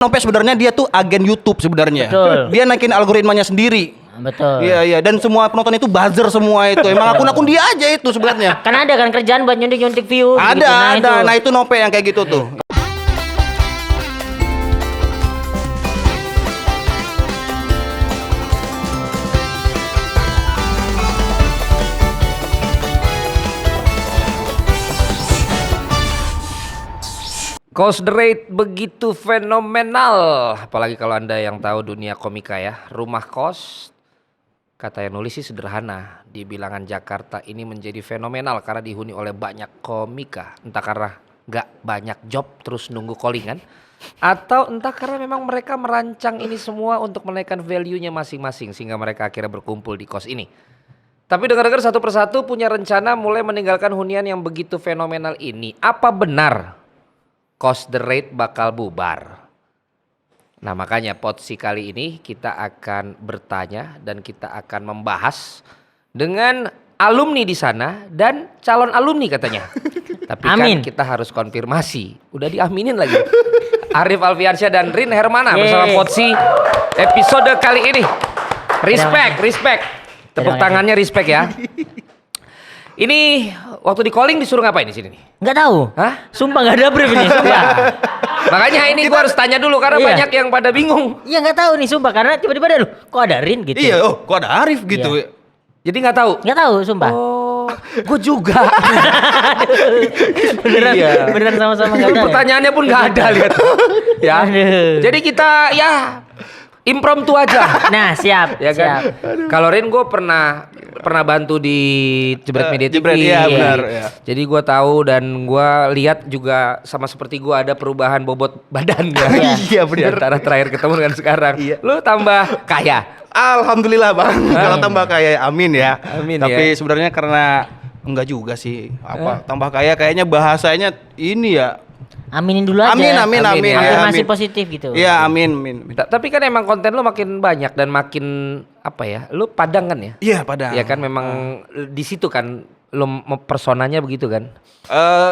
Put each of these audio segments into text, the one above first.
Nope sebenarnya dia tuh agen YouTube sebenarnya. Betul. Dia naikin algoritmanya sendiri. Betul. Iya, dan semua penonton itu buzzer semua itu. Emang akun-akun dia aja itu sebenarnya. Kan ada kan kerjaan buat nyuntik view. Ada, gitu. ada. Nah itu Nope yang kayak gitu tuh. Cost the Rate begitu fenomenal, apalagi kalau Anda yang tahu dunia komika ya. Rumah Kos, kata yang nulis sih sederhana, di bilangan Jakarta ini menjadi fenomenal karena dihuni oleh banyak komika. Entah karena gak banyak job terus nunggu callingan, atau entah karena memang mereka merancang ini semua untuk menaikkan value-nya masing-masing sehingga mereka akhirnya berkumpul di kos ini. Tapi dengar-dengar satu persatu punya rencana mulai meninggalkan hunian yang begitu fenomenal ini. Apa benar Cost the Rate bakal bubar? Nah makanya potsi kali ini kita akan bertanya dan kita akan membahas dengan alumni di sana dan calon alumni katanya. Tapi Amin. kan kita harus konfirmasi. Udah diaminin lagi. Arif Alfiansyah dan Rin Hermana bersama potsi episode kali ini. Respect. Tepuk tangannya respect ya. Ini waktu di calling disuruh ngapain di sini nih? Nggak tahu. Hah? Sumpah nggak ada brief ini. Sumpah. Makanya ini gua harus tanya dulu karena Iya. banyak yang pada bingung. Iya nggak tahu nih sumpah karena tiba-tiba ada loh. Kok ada Rin gitu? Iya, kok ada Arif gitu. Iya. Jadi nggak tahu. Nggak tahu sumpah. Oh, gue juga. Beneran, Iya. beneran sama-sama nggak tahu. Pertanyaannya pun nggak ada lihat. Ya. Aduh. Jadi kita ya impromptu aja. Nah siap. Ya kan. Kalau Rin gue pernah bantu di Jebret Media TV. Jebret, iya, benar, ya. Jadi gue tahu dan gue lihat juga sama seperti gue ada perubahan bobot badan ya. Iya, benar. Di antara terakhir ketemu dengan sekarang. Iya. Lu tambah kaya. Alhamdulillah Bang. Kalau tambah kaya amin ya. Amin Tapi ya. sebenarnya karena enggak juga sih. Tambah kaya kayaknya bahasanya ini ya. Aminin dulu aja. Amin. Amin, ya. Afirmasi Amin. positif gitu. Iya, amin. Tapi kan emang konten lu makin banyak dan makin apa ya? Lu Padang kan ya? Iya, Padang. Ya kan memang di situ kan lu personanya begitu kan?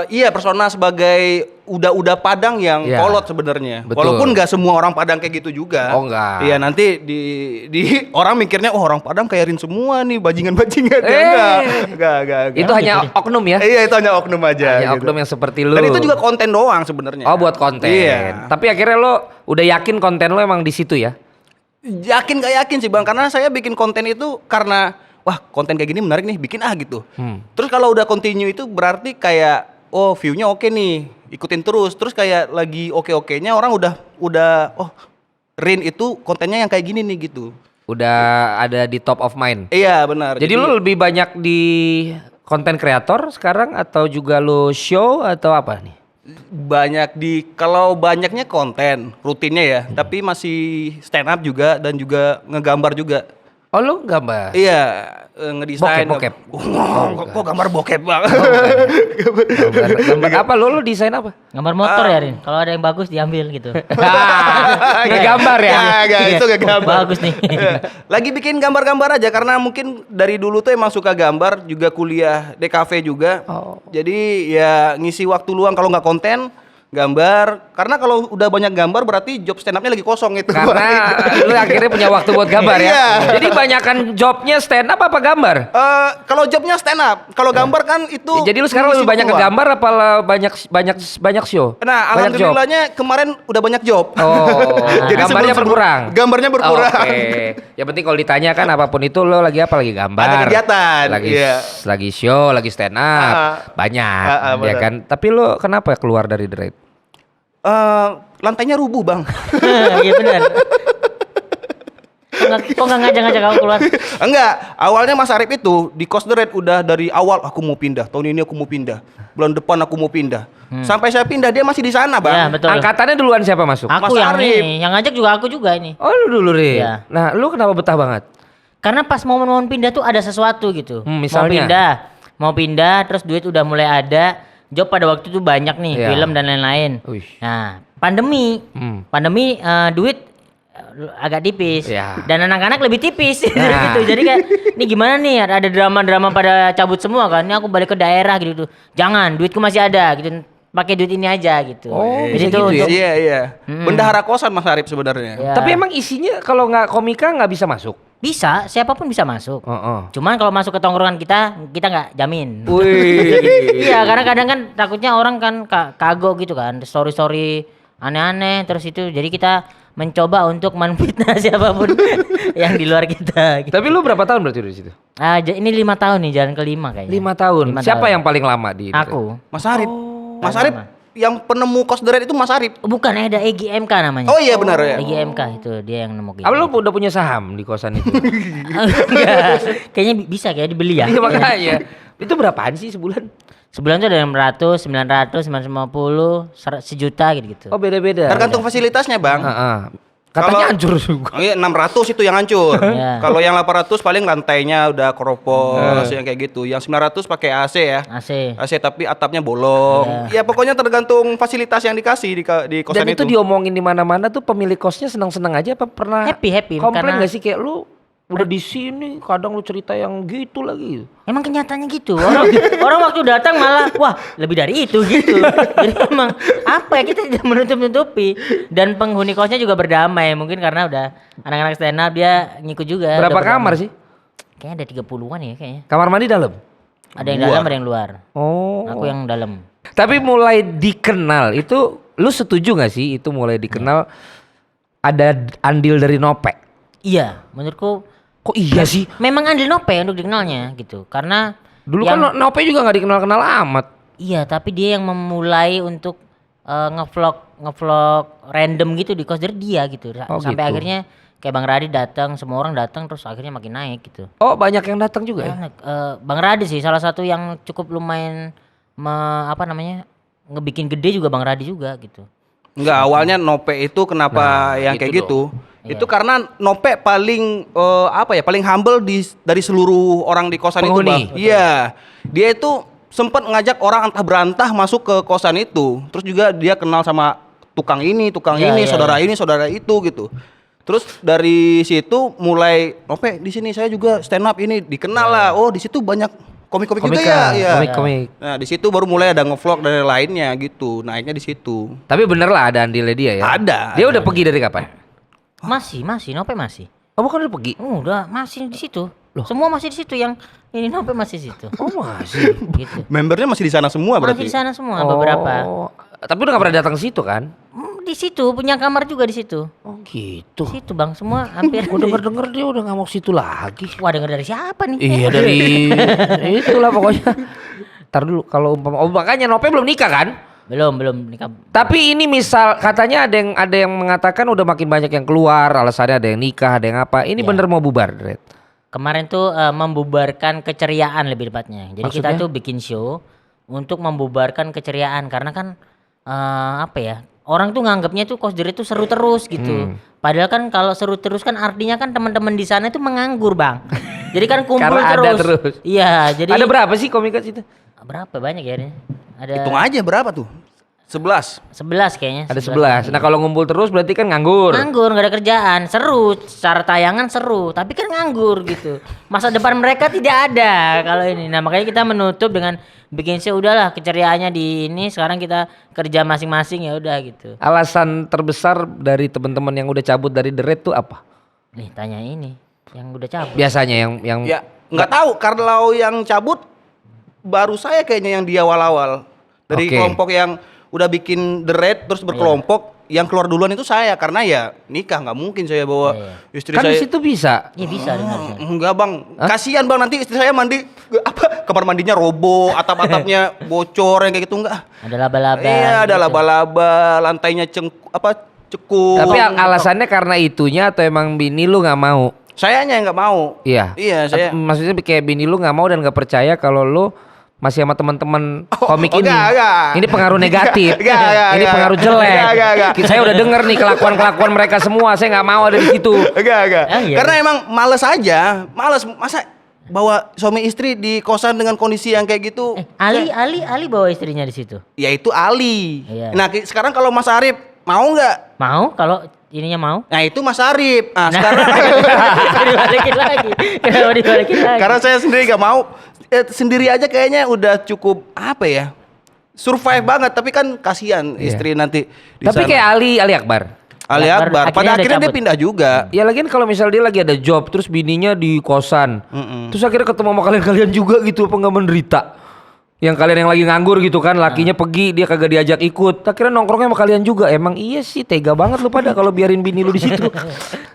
Iya, persona sebagai udah Padang yang Iya. kolot sebenarnya. Betul. Walaupun nggak semua orang Padang kayak gitu juga. Oh, nggak. Iya, nanti di orang mikirnya oh orang Padang kayak Rin semua nih, bajingan-bajingan. Enggak. Itu hanya oknum ya? Iya, itu hanya oknum aja. Hanya gitu. oknum yang seperti lu. Dan itu juga konten doang sebenarnya. Oh buat konten. Iya. Tapi akhirnya lo udah yakin konten lo emang di situ ya? Yakin gak yakin sih Bang, karena saya bikin konten itu karena wah konten kayak gini menarik nih, bikin gitu. Terus kalau udah continue itu berarti kayak oh view-nya oke nih, ikutin terus. Terus kayak lagi oke-okenya orang udah oh Rin itu kontennya yang kayak gini nih gitu. Udah ada di top of mind. Iya benar. Jadi lo lebih banyak di konten kreator sekarang atau juga lo show atau apa nih? banyak kalau banyaknya konten rutinnya ya, tapi masih stand up juga dan juga ngegambar juga. Oh lo gambar? Iya, ngedesain. Bokep. Kok gambar bokep Bang? Gambar apa lo desain apa? Gambar motor ya Rin. Kalau ada yang bagus diambil gitu. Ngegambar ya? Enggak, itu gak gambar. Bagus nih. Lagi bikin gambar-gambar aja karena mungkin dari dulu tuh emang suka gambar, juga kuliah DKV juga. Oh. Jadi ya ngisi waktu luang kalau nggak konten gambar, karena kalau udah banyak gambar berarti job stand up-nya lagi kosong itu. Karena lu akhirnya punya waktu buat gambar ya. Iya. Jadi banyakan jobnya stand up apa gambar? Kalau jobnya stand up, kalau gambar kan itu. Jadi lu sekarang lebih ngisi banyak waktu luang. ngegambar apa banyak show? Nah, Banyak job? alhamdulillahnya kemarin udah banyak job. Oh, Jadi gambarnya sebelum- berkurang. Gambarnya berkurang. Oke. Yang penting kalau ditanya kan apapun itu lo lagi apa? Lagi gambar. Ada kegiatan, Lagi iya. lagi show, lagi stand up. Banyak, ya benar. kan? Tapi lo kenapa keluar dari The Rate? Lantainya rubuh Bang. Iya benar. Kok nggak ngajak-ngajak aku keluar? Enggak, awalnya Mas Arif itu di Cost the Rate udah dari awal aku mau pindah, tahun ini aku mau pindah, bulan depan aku mau pindah. Sampai saya pindah dia masih di sana Bang. Ya betul. Angkatannya duluan siapa masuk? Aku Mas yang Arif. ini, yang ngajak juga aku juga ini. Oh lu dulu Rin. Iya. Nah lu kenapa betah banget? Karena pas momen-momen pindah tuh ada sesuatu gitu. Misalnya? Mau pindah, terus duit udah mulai ada. Job pada waktu itu banyak nih, Iya. film dan lain-lain. Wih. Nah, pandemi, duit agak tipis. Iya. Dan anak-anak lebih tipis Nah. gitu. Jadi kayak, ini gimana nih? Ada drama-drama pada cabut semua kan? Ini aku balik ke daerah gitu. Jangan, duitku masih ada gitu. pakai duit ini aja gitu. Oh, Jadi bisa itu gitu ya? untuk Iya. Bendahara kosan Mas Arif sebenarnya. ya, Tapi emang isinya kalau nggak komika nggak bisa masuk. bisa, siapapun bisa masuk. Heeh. Cuman kalau masuk ke tongkrongan kita nggak jamin. Wih. Iya, karena kadang kan takutnya orang kan kagok gitu kan, story aneh-aneh terus itu. Jadi kita mencoba untuk menfitnah siapapun yang di luar kita. Gitu. Tapi lu berapa tahun berarti udah di situ? Ini 5 tahun nih, jalan ke-5 kayaknya. 5 tahun. 5 Siapa tahun. yang paling lama di Aku. Mas Arif. Mas Arif Sama. yang penemu Cost the Rate itu Mas Arif. Bukan, ada EGMK namanya. Oh iya benar ya. EGMK itu dia yang nemu gitu. Apa lu udah punya saham di kosan itu? Enggak. Kayaknya bisa kayak dibeli ya. Iya makanya. Itu berapaan sih sebulan? Sebulan tuh ada 600, 900, 950, 1 juta gitu-gitu. Oh beda-beda. Tergantung fasilitasnya, Bang. Heeh. Katanya Kalau- hancur juga. Oh iya 600 itu yang hancur. Iya. Kalau yang 800 paling lantainya udah keropos yang kayak gitu. Yang 900 pakai AC ya. AC. AC tapi atapnya bolong. Ya pokoknya tergantung fasilitas yang dikasih di kosan Dan itu diomongin di mana-mana tuh pemilik kosnya senang-senang aja apa pernah Happy, komplain karena- nggak sih kayak lu udah di sini kadang lu cerita yang gitu lagi. Emang kenyataannya gitu. Orang waktu datang malah wah lebih dari itu gitu. Jadi emang apa ya, kita tidak menutup-nutupi. Dan penghuni kosnya juga berdamai, mungkin karena udah anak-anak stand up dia ngikut juga. Berapa udah berdamai. kamar sih? Kayaknya ada 30-an ya kayaknya. Kamar mandi dalam? Ada yang dalam, ada yang luar. Oh. Aku yang dalam. Tapi mulai dikenal itu lu setuju nggak sih itu mulai dikenal ada andil dari Nope? Iya, menurutku Kok iya sih? memang andil Nope untuk dikenalnya gitu. Karena Dulu yang- kan Nope juga nggak dikenal-kenal amat. iya, tapi dia yang memulai untuk ngevlog random gitu di Coast dia gitu. Oh, Sampai gitu. akhirnya kayak Bang Radi datang, semua orang datang terus akhirnya makin naik gitu. Oh banyak yang datang juga ya? Banyak. Bang Radi sih salah satu yang cukup lumayan ngebikin gede juga Bang Radi juga gitu. Enggak, awalnya Nope itu kenapa Nah, yang itu kayak dong. gitu? Itu karena Nope paling paling humble dari seluruh orang di kosan Penghuni. itu, Bang. Iya. Dia itu sempat ngajak orang antah berantah masuk ke kosan itu. Terus juga dia kenal sama tukang ini, Iya, ini, iya, saudara ini, saudara itu gitu. Terus dari situ mulai Nope di sini saya juga stand up ini dikenal lah. Oh, di situ banyak komik-komik juga Komika, ya. Iya. komik-komik. Nah, di situ baru mulai ada ngevlog dan lainnya gitu. Naiknya di situ. Tapi bener lah ada andilnya dia ya? Ada, Dia udah pergi dari kapan? Masih Nope masih. Oh bukan udah pergi? Udah masih di situ. Semua masih di situ, yang ini Nope masih di situ. Oh masih? Gitu. Membernya masih di sana semua Masih berarti. di sana semua beberapa. Oh, tapi udah gak pernah datang ke situ kan? Di situ punya kamar juga di situ. Oh gitu. Di situ Bang, semua hampir. Gue denger-denger dia udah gak mau ke situ lagi. Wah, denger dari siapa nih? Iya dari itulah pokoknya. Ntar dulu kalau umpama makanya Nope belum nikah kan? Belum nikah. Tapi ini misal katanya ada yang mengatakan udah makin banyak yang keluar, alasannya ada yang nikah, ada yang apa. Ini Ya. bener mau bubar, Red? Kemarin tuh membubarkan keceriaan lebih tepatnya. Jadi kita Maksudnya? tuh bikin show untuk membubarkan keceriaan karena kan apa ya? Orang tuh nganggapnya tuh Kosder itu seru terus gitu. Padahal kan kalau seru terus kan artinya kan teman-teman di sana itu menganggur, Bang. Jadi kan kumpul Karena ada terus. Iya, jadi Ada berapa sih komikas itu? berapa banyak ya ini? Ada Hitung aja berapa tuh? 11. 11 kayaknya. Ada 11. Nah kalau ngumpul terus berarti kan nganggur. Nganggur, nggak ada kerjaan, seru, secara tayangan seru, tapi kan nganggur gitu. Masa depan mereka tidak ada kalau ini. Nah makanya kita menutup dengan bikin show, udahlah keceriaannya di ini, sekarang kita kerja masing-masing ya udah gitu. Alasan terbesar dari teman-teman yang udah cabut dari The Red tuh apa? Nih tanya ini, yang udah cabut. Biasanya yang Ya, nggak tahu kalau yang cabut baru saya kayaknya yang di awal-awal. Dari Oke. kelompok yang udah bikin The Red terus berkelompok, yang keluar duluan itu saya karena ya nikah nggak mungkin saya bawa istri kan saya. di situ bisa. Iya bisa dengar. Enggak bang, kasihan bang nanti istri saya mandi kamar mandinya roboh, atapnya bocor yang kayak gitu enggak. Ada laba-laba. Iya ada gitu. laba-laba, lantainya cekuk. Tapi alasannya karena itunya atau emang bini lu nggak mau? Sayanya yang nggak mau. Iya. Iya saya. Maksudnya kayak bini lu nggak mau dan nggak percaya kalau lu masih sama teman-teman komik ini. enggak. Ini pengaruh negatif. Enggak, Ini pengaruh jelek. Enggak. Saya udah denger nih kelakuan-kelakuan mereka semua. Saya nggak mau ada di situ. Enggak. Iya. Karena emang males aja, masa bawa suami istri di kosan dengan kondisi yang kayak gitu. Ali bawa istrinya di situ. Yaitu Ali. Iya. Nah, sekarang kalau Mas Arif mau nggak? Mau kalau ininya mau? Nah, itu Mas Arif. Nah, sekarang Dibalikin lagi. Kenapa dibalikin lagi? karena saya sendiri nggak mau. Sendiri aja kayaknya udah cukup apa ya? survive banget, tapi kan kasihan istri nanti di Tapi sana. kayak Ali Akbar. Ali Akbar Akbar, pada akhirnya akhirnya udah dia cabut. pindah juga. Ya lagian kalau misal dia lagi ada job terus bininya di kosan. Terus akhirnya ketemu sama kalian juga gitu apa nggak menderita? Yang kalian yang lagi nganggur gitu kan, lakinya pergi dia kagak diajak ikut. Akhirnya nongkrongnya sama kalian juga. Emang iya sih tega banget lu pada kalau biarin bini lu di situ.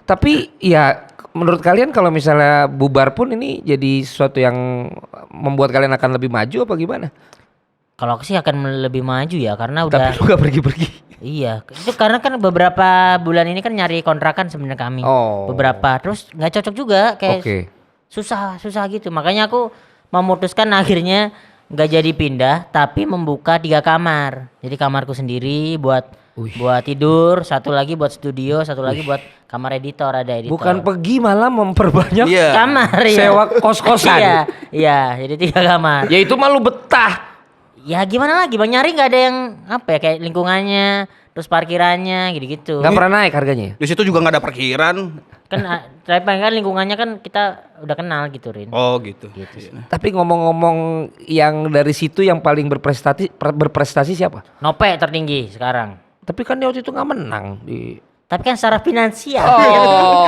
Tapi ya menurut kalian kalau misalnya bubar pun ini jadi sesuatu yang membuat kalian akan lebih maju apa gimana? Kalau aku sih akan lebih maju ya karena Tapi udah lu gak pergi-pergi. iya, itu karena kan beberapa bulan ini kan nyari kontrakan sebenarnya kami. Oh. Beberapa terus nggak cocok juga kayak Oke. susah gitu. Makanya aku memutuskan akhirnya nggak jadi pindah tapi membuka 3 kamar. Jadi kamarku sendiri buat tidur, satu lagi buat studio, satu lagi buat kamar editor, ada editor. Bukan pergi malah memperbanyak Iya. kamar ya. sewa kos-kosan. Iya, jadi 3 kamar. Ya itu mah lu betah. Ya gimana lagi Bang, nyari nggak ada yang apa ya kayak lingkungannya, terus parkirannya gitu-gitu. Gak pernah naik harganya. Di situ juga nggak ada parkiran. Kan tapi paling kan lingkungannya kan kita udah kenal gitu Rin. Oh gitu. Tapi ngomong-ngomong yang dari situ yang paling berprestasi siapa? Nope tertinggi sekarang. Tapi kan dia waktu itu nggak menang di. Tapi kan secara finansial. Oh.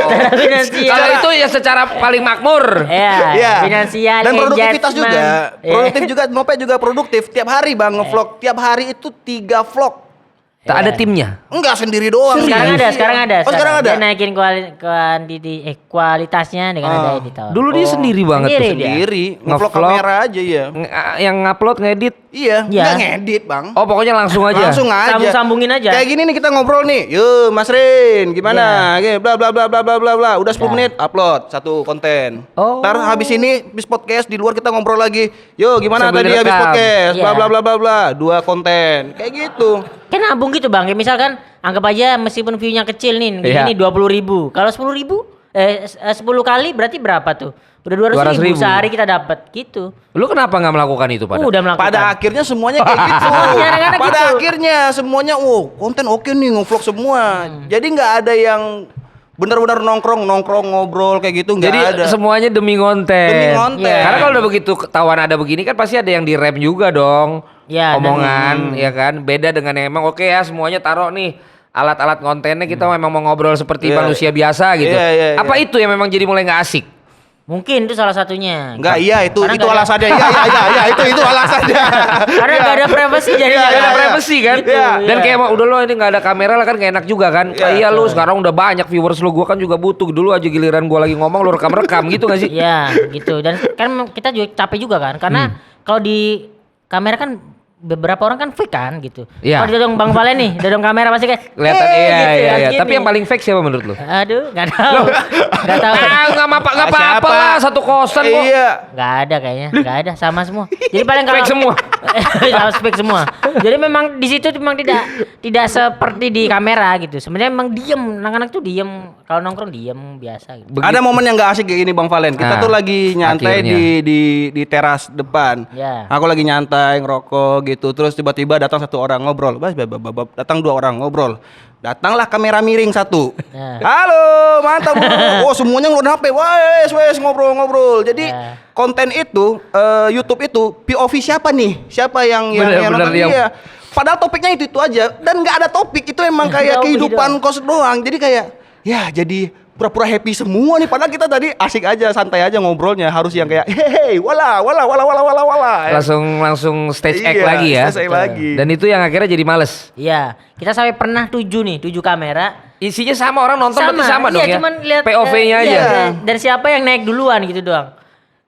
Secara finansial. Kalau itu ya secara paling makmur. Ya, Iya. finansial Dan produktivitas engagement. juga. Iya. Produktif juga, Nope juga produktif. Tiap hari Bang ngevlog. Tiap hari itu 3 vlog. Tak ada timnya. Enggak sendiri doang. Sekarang ada, sekarang ada. Oh, sekarang ada. Dia naikin kualitasnya dengan ada editor. Dulu dia sendiri banget Sendiri tuh. dia. Sendiri. Ngevlog Ngevlog. kamera aja ya. Yang ngupload ngedit. Iya. Iya. Nggak ngedit Bang. Oh pokoknya langsung aja. Langsung aja. Sambung-sambungin aja. Kayak gini nih kita ngobrol nih. Yuk Mas Rin, gimana? Oke, bla bla bla bla bla bla bla. Udah 10 menit upload satu konten. Oh. Ntar habis ini habis podcast di luar kita ngobrol lagi. Yuk gimana Sambil tadi habis direkam. podcast? Bla Iya. bla bla bla bla. 2 konten. Kayak gitu. Kan nabung gitu Bang. Kayak misalkan anggap aja meskipun view-nya kecil nih, Iya. ini 20.000. Kalau 10.000 10 kali berarti berapa tuh? Udah 200.000 200.000. sehari kita dapat gitu. Lu kenapa nggak melakukan itu pada? Udah melakukan. Pada akhirnya semuanya kayak gitu. Kadang-kadang Pada gitu. akhirnya semuanya, konten oke nih ngevlog semua. Jadi nggak ada yang benar-benar nongkrong ngobrol kayak gitu nggak Jadi ada. semuanya demi konten. Demi konten. Iya. Karena kalau udah begitu ketahuan ada begini kan pasti ada yang direm juga dong. Iya, Omongan ya kan. Beda dengan yang emang oke ya semuanya taruh nih alat-alat kontennya kita memang mau ngobrol seperti Iya. manusia biasa gitu. Iya, iya, iya. Apa itu yang memang jadi mulai nggak asik? Mungkin itu salah satunya. Enggak, iya itu Karena nggak ada- alasannya. Iya, itu alasannya. Karena nggak ada privacy jadinya. Iya, Gak ada iya. privacy kan. Gitu, Dan iya. kayak emang udah lo ini nggak ada kamera lah kan gak enak juga kan. Iya. Iya lu sekarang udah banyak viewers lu, gua kan juga butuh. Dulu aja giliran gua lagi ngomong lu rekam-rekam gitu gak sih? Iya, gitu. Dan kan kita juga capek juga kan, karena kalau di kamera kan beberapa orang kan fake kan gitu. Iya. Kalau dodong Bang Valen nih, dodong kamera pasti kayak Kelihatan gitu iya ya, iya. gini. Tapi yang paling fake siapa menurut lu? Aduh, nggak tahu. Nggak tahu. Nggak apa-apa Siapa? lah satu kosan kok. Iya. Nggak ada kayaknya, nggak ada sama semua. Jadi paling kalau Fake semua. Sama fake semua. Jadi memang di situ memang tidak seperti di kamera gitu. Sebenarnya memang diem, anak-anak tuh diem. Kalau nongkrong diem biasa gitu. Ada momen yang gak asik kayak gini Bang Valen. Kita Nah, tuh lagi nyantai akhirnya. di teras depan. Ya. Aku lagi nyantai ngerokok gitu. Terus tiba-tiba datang 1 orang ngobrol. Datang 2 orang ngobrol. Datanglah kamera miring 1. Ya. Halo, mantap bro. Oh semuanya ngeluarin HP. Wes ngobrol. Jadi Ya. konten itu YouTube itu POV siapa nih? Siapa yang Bener, nonton? yang- Iya. Padahal topiknya itu aja dan nggak ada topik. Itu emang kayak Jauh kehidupan gitu. kos doang. Jadi kayak ya jadi pura-pura happy semua nih. Padahal kita tadi asik aja, santai aja ngobrolnya. Harus yang kayak hehe, wala. Langsung stage act Iya, lagi ya. stage act lagi. Dan itu yang akhirnya jadi males. Iya, kita sampai pernah 7 nih, 7 kamera. Isinya sama orang nonton berarti sama dong iya, ya. cuman lihat POV-nya aja. iya, dari siapa yang naik duluan gitu doang.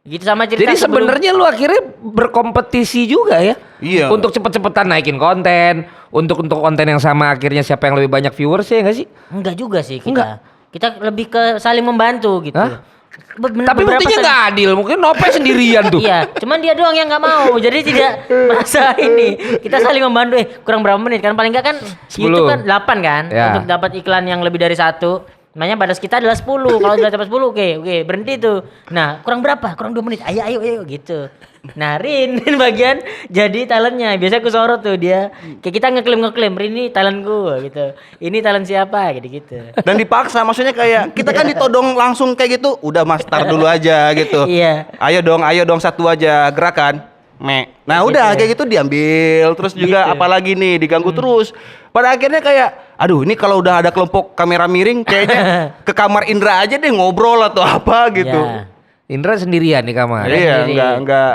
Gitu sama cerita. Jadi sebelum- sebenarnya lu akhirnya berkompetisi juga ya. Iya. Untuk cepet-cepetan naikin konten, untuk konten yang sama akhirnya siapa yang lebih banyak viewers ya enggak sih? enggak juga sih kita. Enggak. Kita lebih ke saling membantu gitu. Hah? Tapi Beberapa buktinya saling- nggak adil, mungkin Nope sendirian tuh. Iya, cuman dia doang yang nggak mau. Jadi tidak merasa ini. Kita saling membantu. Kurang berapa menit kan? Paling nggak kan 10. YouTube kan 8 kan Ya. untuk dapat iklan yang lebih dari 1. Makanya batas kita adalah 10. Kalau sudah dapat 10 oke, berhenti tuh. Nah, kurang berapa? Kurang 2 menit. Ayo gitu. Nah, Rin bagian jadi talentnya. Biasa aku sorot tuh dia. Kayak kita ngeklaim, Rin ini talentku gitu. Ini talent siapa gitu. Dan dipaksa, maksudnya kayak kita kan ditodong langsung kayak gitu. Udah mas, tar dulu aja gitu. Iya. Ayo dong 1 aja gerakan. Nah udah kayak gitu diambil, terus juga apalagi nih diganggu terus. Pada akhirnya kayak, aduh ini kalau udah ada kelompok kamera miring, kayaknya ke kamar Indra aja deh ngobrol atau apa gitu. Ya. Indra sendirian di kamar. Iya,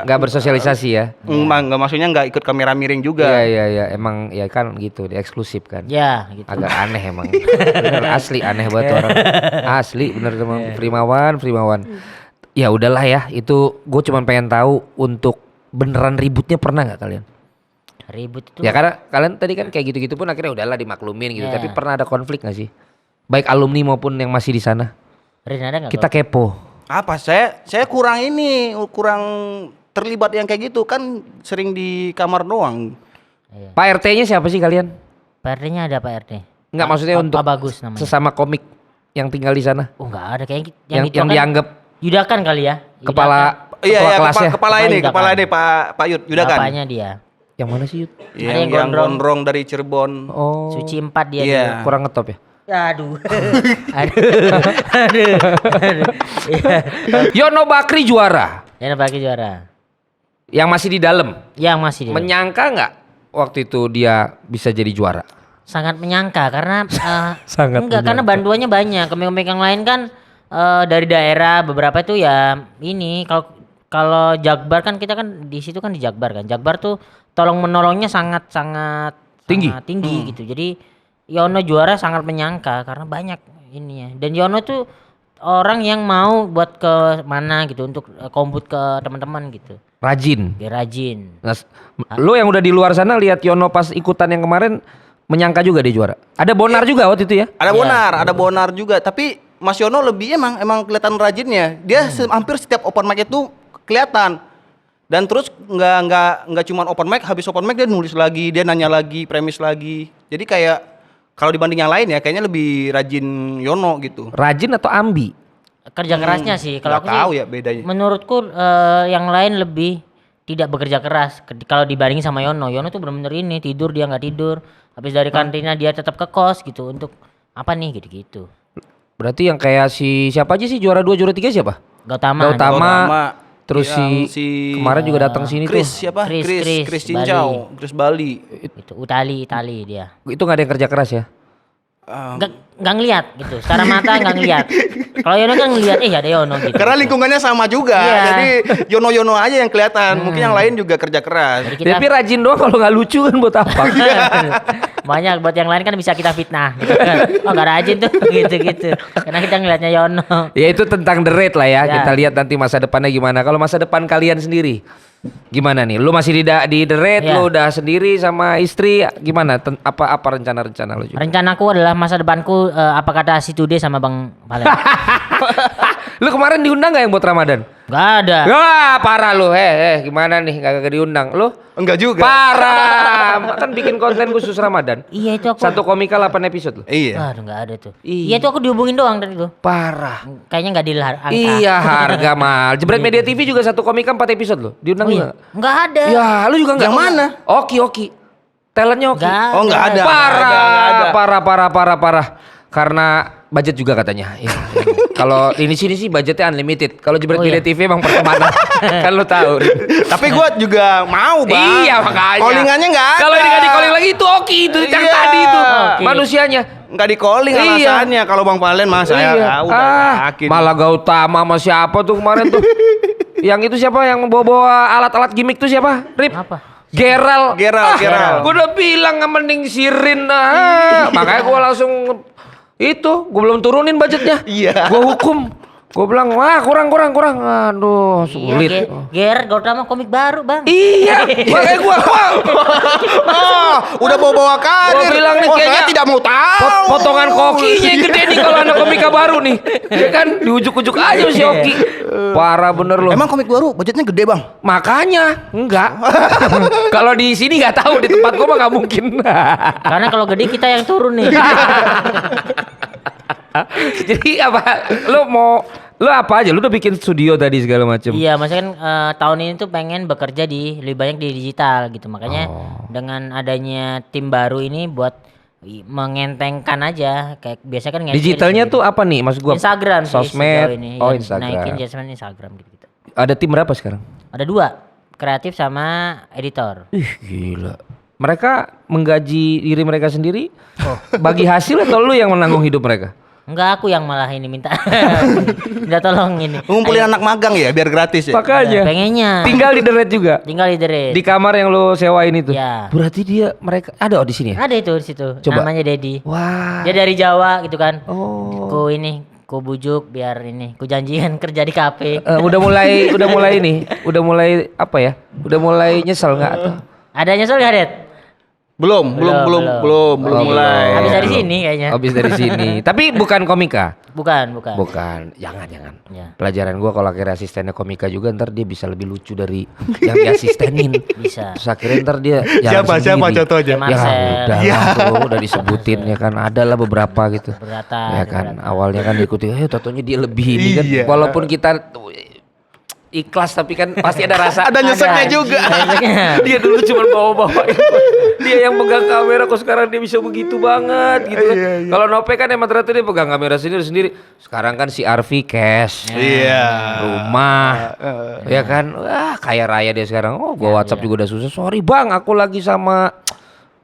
Nggak bersosialisasi ya. Enggak, maksudnya nggak ikut kamera miring juga. Iya, emang ya kan gitu, dia eksklusif kan. Ya, gitu. Agak aneh emang. Bener, asli aneh banget tuh orang. Asli bener teman Primawan. Ya udahlah ya, itu gue cuma pengen tahu untuk beneran ributnya pernah nggak kalian? Ribut itu. Ya karena kalian tadi kan kayak gitu-gitu pun akhirnya udahlah dimaklumin gitu. Iya. Tapi pernah ada konflik nggak sih? Baik alumni maupun yang masih di sana. Rin ada nggak? Kita kepo. Apa saya kurang terlibat yang kayak gitu, kan sering di kamar doang. Pak RT-nya siapa sih kalian? Pak RT-nya ada Pak RT. Enggak maksudnya Pak untuk Bagus namanya. sesama komik yang tinggal di sana. Oh nggak ada kayak Yang itu kan dianggap Yudakan kali ya. kepala Iya, kelasnya. kepala ini Pak Yud, Yudakan. Bapaknya dia. Yang mana sih Yud? Ada yang Yang gondrong. gondrong dari Cirebon. Oh. Suci 4 dia. Iya. dulu. Kurang ngetop ya. Aduh. Aduh. Iya. Yono Bakri juara. Yang bagi juara. Yang masih di dalam. Yang masih dia. Menyangka nggak waktu itu dia bisa jadi juara? Sangat menyangka karena Sangat enggak, karena bantuannya banyak. Komik-komik yang lain kan dari daerah beberapa itu ya ini kalau Jakbar kan kita kan di situ kan di Jakbar kan. Jakbar tuh tolong menolongnya sangat tinggi gitu. Jadi Yono juara sangat menyangka karena banyak ininya. Dan Yono tuh orang yang mau buat ke mana gitu untuk komput ke teman-teman gitu. Rajin. Dia rajin. Nah, lo yang udah di luar sana lihat Yono pas ikutan yang kemarin menyangka juga dia juara. Ada Bonar juga waktu itu ya? Ada Iya. ada Bonar juga, tapi Mas Yono lebih emang kelihatan rajinnya. Dia hampir setiap open mic itu kelihatan. Dan terus nggak cuma open mic, habis open mic dia nulis lagi, dia nanya lagi, premis lagi. Jadi kayak kalau dibanding yang lain ya kayaknya lebih rajin Yono gitu. Rajin atau ambi? Kerja kerasnya sih kalau Nggak aku tahu sih, ya bedanya. menurutku yang lain lebih tidak bekerja keras kalau dibandingin sama Yono. Yono tuh bener-bener ini tidur dia nggak tidur. Habis dari kantinnya dia tetap ke kos gitu untuk apa nih gitu-gitu. Berarti yang kayak siapa aja sih juara 2 juara 3 siapa? Gautama. Gautama. Terus yang kemarin juga datang sini Chris tuh. siapa? Chris Chris Cincau, Chris Bali. Itu Itali dia. Itu nggak ada yang kerja keras ya? Nggak ngelihat gitu. Secara mata nggak ngelihat. Kalau Yono kan ngelihat ada Yono gitu. Karena lingkungannya sama juga. Iya. Jadi Yono aja yang kelihatan. Mungkin yang lain juga kerja keras. Jadi kita Tapi rajin doang kalau nggak lucu kan buat apa? banyak buat yang lain kan bisa kita fitnah gitu kan. Oh nggak rajin tuh gitu. Karena kita ngelihatnya Yono. Ya itu tentang The Raid lah ya. Ya. Kita lihat nanti masa depannya gimana. Kalau masa depan kalian sendiri gimana nih? Lu masih di The Raid, Ya. lu udah sendiri sama istri gimana? Apa rencana-rencana lu juga? Rencanaku adalah masa depanku apa kata si Tude sama Bang Valen. Lu kemarin diundang gak yang buat Ramadan? Gak ada. Wah parah lu, gimana nih kagak diundang? Lu Enggak juga. parah, kan bikin konten khusus Ramadan. Iya itu aku. Satu komika 8 episode lu. Iya. Aduh nggak ada tuh. Iya. Iya tuh aku dihubungin doang dari itu. Parah. Kayaknya nggak angka. Iya harga mahal. Jebret Media TV juga satu komika 4 episode lo. Diundang Oh, juga iya. Nggak ada. nggak? Ya lu juga nggak. Yang mana? Oki. Talentnya Oki. Nggak Oh, nggak ada. Parah. Karena budget juga katanya. Ya. Kalau ini sini sih budgetnya unlimited. Kalau Jebret Oh, Media iya. TV emang pertemanan. Kan lu tahu. Tapi gua juga mau, Bang. Iya makanya. Callingannya enggak ada. Kalau ini nggak di calling lagi itu Oki itu yang Iya. tadi itu Oki. manusianya. Enggak di calling Iya. alasannya kalau Bang Valen mah saya udah yakin. Malah Gautama sama siapa tuh kemarin tuh? Yang itu siapa yang bawa alat-alat gimmick tuh siapa? Rip. Apa? Geral. Geral. Gue udah bilang nggak mending sirin makanya gue langsung gue belum turunin budgetnya. Iya. Gue hukum. Gue bilang wah kurang. Aduh sulit. Ger, Gautama komik baru bang. Iya, makanya gue Udah bawa karir. Gua bilang nih saya kayaknya tidak mau tahu. potongan kokinya yang gede nih kalau anak komika baru nih. Ya kan diujuk-ujuk aja si Oki. Parah bener loh. Emang komik baru budgetnya gede, Bang? Makanya enggak. Kalau di sini nggak tahu, di tempat gua mah nggak mungkin. Karena kalau gede kita yang turun nih. Jadi apa? Lu apa aja? Lu udah bikin studio tadi segala macam. Iya, maksudnya kan tahun ini tuh pengen bekerja lebih banyak di digital gitu. Makanya dengan adanya tim baru ini buat mengentengkan aja. Kayak biasa kan nge-edit Digitalnya gitu. tuh apa nih? Maksud gua Instagram sih sosmed. sejauh ini. Oh, Ya, Instagram. Naikin Jasmine Instagram gitu. Ada tim berapa sekarang? Ada 2. kreatif sama editor. Ih gila. Mereka menggaji diri mereka sendiri bagi hasil atau lu yang menanggung hidup mereka? Enggak, aku yang malah ini minta. Minta tolong ini. Ngumpulin anak magang ya biar gratis ya. Makanya. Pengennya. Tinggal di The Red juga. Tinggal di The Red. Di kamar yang lu sewain itu. Ya. Berarti mereka ada di sini ya? Ada itu di situ. Coba. Namanya Dedi. Wah. Dia dari Jawa gitu kan. Oh. Ku bujuk biar ini, ku janjian kerja di kafe. Udah mulai ini, udah mulai apa ya? Udah mulai nyesel nggak atau? Ada nyesel gak, Det? Belum mulai. Habis dari sini kayaknya. Habis dari sini. Tapi bukan komika. Bukan. Bukan. Jangan. Ya. Pelajaran gua kalau akhirnya asistennya komika juga ntar dia bisa lebih lucu dari yang diasistenin. Bisa. Terus akhirnya ntar dia jalan Siapa sendiri. contohnya? Ya, Marcel. udah lah, udah disebutin ya kan, ada lah beberapa gitu. Beberapa. Ya kan, awalnya kan diikuti, totonya dia lebih ini kan. Iya. Walaupun kita ikhlas tapi kan pasti ada rasa. Ada nyeseknya juga. Dia dulu cuma bawa-bawa dia yang pegang kamera, kok sekarang dia bisa begitu banget gitu kan. Kalau Nope kan emang ternyata dia pegang kamera sendiri. Sekarang kan si Arfi cash, Iya. rumah, ya kan, wah kaya raya dia sekarang. Oh gua WhatsApp juga udah susah. Sorry bang, aku lagi sama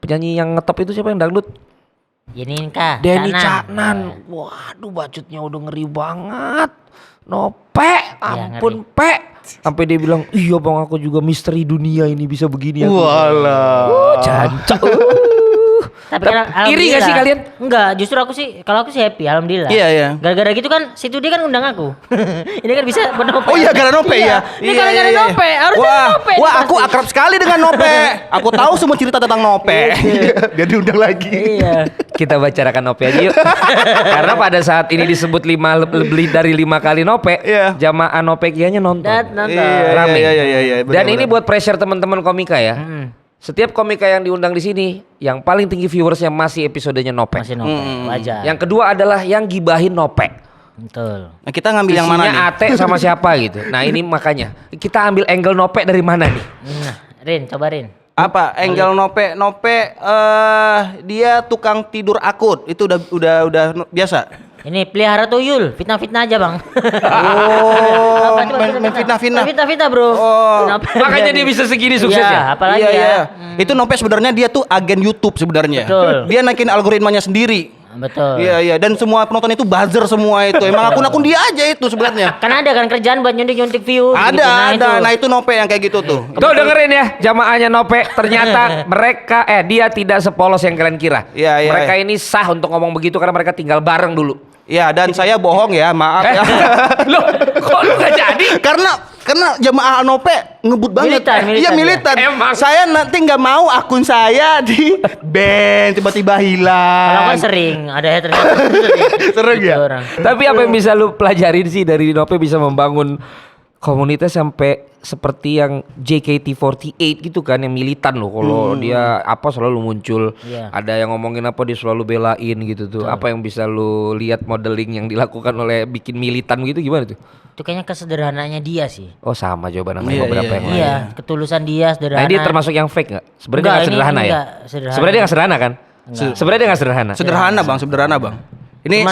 penyanyi yang ngetop itu, siapa yang dangdut? Ini kah? Denny Caknan. Waduh bacotnya udah ngeri banget. Nope, ampun pe. Sampai dia bilang, iya bang aku juga misteri dunia ini bisa begini. Walah. Jancok. Tapi kan iri gak sih kalian? Enggak, justru kalau aku sih happy, alhamdulillah. Iya. Gara-gara gitu kan, situ dia kan undang aku. Ini kan bisa bernope. Oh iya gara Nope ya. Ini gara-gara Nope, harusnya Nope. Wah, aku akrab sekali dengan Nope. Aku tahu semua cerita tentang Nope. Dia diundang lagi. Iya. Kita bicarakan Nope aja yuk. Karena pada saat ini disebut lebih dari 5 kali Nope, Iya. jamaah Nope kianya nonton. Nonton. Rame. Iya. Dan ini buat pressure teman-teman komika ya. Setiap komika yang diundang di sini, yang paling tinggi viewersnya masih episodenya Nope. Masih Nope, wajar. Yang kedua adalah yang gibahin Nope. Betul. Nah, kita ngambil yang mana nih? Isinya Ate sama siapa gitu. Nah ini makanya kita ambil angle Nope dari mana nih? Nah, Rin, coba Rin. Apa? Angle Nope dia tukang tidur akut. Itu udah biasa. Ini pelihara tuyul, fitnah-fitnah aja bang. Oh, Apa, coba, main fitnah-fitnah. Fitnah bro. Oh. Makanya dia bisa segini suksesnya. Iya, apalagi Iya, ya. iya. Itu Nope sebenarnya dia tuh agen YouTube sebenarnya. Betul. Dia naikin algoritmanya sendiri. Betul. Iya. Dan semua penonton itu buzzer semua itu. Emang akun-akun dia aja itu sebenarnya. Kan ada kan kerjaan buat nyuntik view. gitu. Ada. Nah itu Nope yang kayak gitu tuh. Tuh dengerin ya jamaahnya Nope. Ternyata mereka dia tidak sepolos yang kalian kira. Iya, Mereka ini sah untuk ngomong begitu karena mereka tinggal bareng dulu. Iya, dan saya bohong ya, maaf ya. Loh, kok lu gak jadi? Karena jemaah Nope ngebut banget. Militan, Iya militan. Emang. Saya nanti nggak mau akun saya di ban tiba-tiba hilang. Kalau kan sering ada ya ternyata. Sering ya? Gitu orang. Tapi apa yang bisa lu pelajarin sih dari Nope bisa membangun komunitas sampai seperti yang JKT48 gitu kan, yang militan loh. Kalau dia apa selalu muncul. Iya. Ada yang ngomongin apa dia selalu belain gitu tuh. Apa yang bisa lu lihat modeling yang dilakukan oleh bikin militan gitu gimana tuh? Itu kayaknya kesederhananya dia sih. Oh sama jawaban sama Iya, beberapa yang lain. Iya, ketulusan dia sederhana. Nah dia termasuk yang fake nggak? Sebenarnya Enggak, nggak ini sederhana ya? enggak sederhana. Sebenarnya dia nggak sederhana kan? Sebenarnya dia nggak sederhana. Sederhana bang. Ini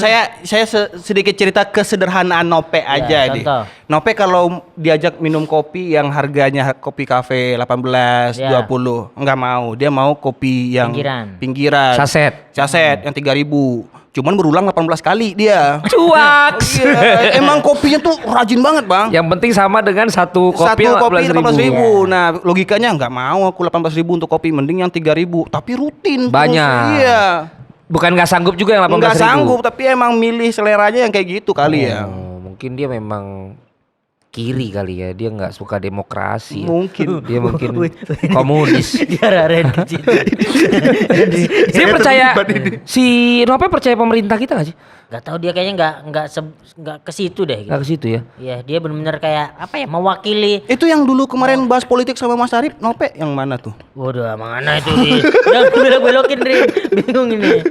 saya sedikit cerita kesederhanaan Nope aja nih. contoh. Nope kalau diajak minum kopi yang harganya kopi kafe 18, Ya. 20, enggak mau. Dia mau kopi yang pinggiran. Saset. Yang 3.000. Cuman berulang 18 kali dia. Cuak. Iya, emang kopinya tuh rajin banget, Bang. Yang penting sama dengan satu kopi 18.000. Nah, logikanya nggak mau aku 18.000 untuk kopi, mending yang 3.000. Tapi rutin. Banyak. Terus, iya. Bukan nggak sanggup juga yang 18.000. Nggak sanggup, tapi emang milih seleranya yang kayak gitu kali ya. Mungkin dia memang kiri kali ya, dia nggak suka demokrasi. Mungkin. Dia mungkin komunis. Dia Ren kecil. Dia percaya si Nope percaya pemerintah kita nggak sih? Gak tahu dia kayaknya nggak ke situ deh. Gitu. Nggak ke situ ya. Iya, dia benar-benar kayak apa ya, mewakili. Itu yang dulu kemarin bahas politik sama Mas Arif, Nope yang mana tuh? Waduh, mana itu Rin? Jangan belok-belokin Rin. Bingung ini.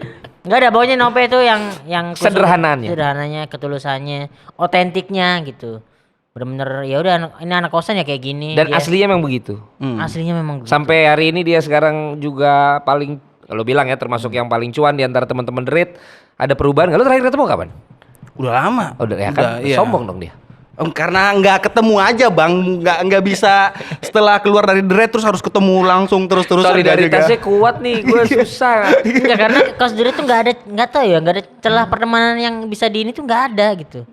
Enggak ada, pokoknya Nope itu yang sederhananya, ketulusannya, otentiknya gitu. Bener-bener ya udah ini anak kosan ya kayak gini. Dan dia, aslinya memang begitu. Aslinya memang begitu. Sampai hari ini dia sekarang juga paling, kalau bilang ya termasuk yang paling cuan di antara teman-teman The Red. Ada perubahan nggak? Lu terakhir ketemu kapan? Udah lama. Oh, udah ya kan. Iya. Sombong dong dia. Karena nggak ketemu aja bang, nggak bisa setelah keluar dari The Red terus harus ketemu langsung terus-terusan. Solidaritasnya kuat nih, gue susah. Enggak, karena Coach Dre tuh nggak tahu ya, nggak ada celah pertemanan yang bisa di ini tuh nggak ada gitu.